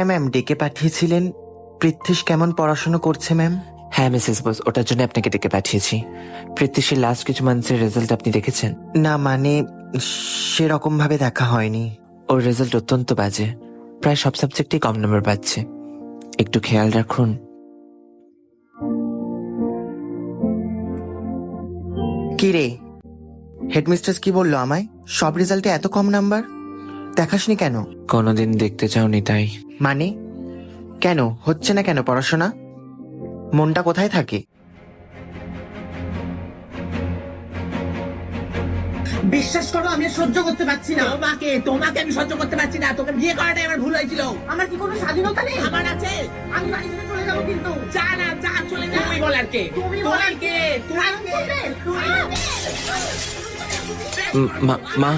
হ্যাঁ ম্যাম, ডেকে পাঠিয়েছিলেন। পৃথ্বীশ কেমন পড়াশোনা করছে ম্যাম? হ্যাঁ মিসেস বোস, ওটার জন্য আপনাকে ডেকে পাঠিয়েছি। পৃথ্বীশের লাস্ট কিছু মান্থসের রেজাল্ট আপনি দেখেছেন? না মানে সেরকম ভাবে দেখা হয়নি। ওর রেজাল্ট অত্যন্ত বাজে, প্রায় সব সাবজেক্টেই কম নম্বর পাচ্ছে। একটু খেয়াল রাখুন। কি রে, হেডমিস্ট্রেস কি বললো আমায়? সব রেজাল্টে এত কম নাম্বার? দেখাসনি কেন? কোনোদিন দেখতে চাওনি তাই। মানে কেন হচ্ছে না কেন পড়াশোনা? মনটা কোথায় থাকে? বিশ্বাস করো আমি আর সহ্য করতে পারছি না। তোমাকে আমি সহ্য করতে পারছি না। তোকে বিয়ে করাটাই আমার ভুল হয়েছিল। আমার কি কোনো স্বাধীনতা নেই? আমার আছে। আমি বাড়ি থেকে চলে যাবো কিন্তু। যা না, যা চলে যা। তুমি বলার কে? তুমি বলার কে? তুই মা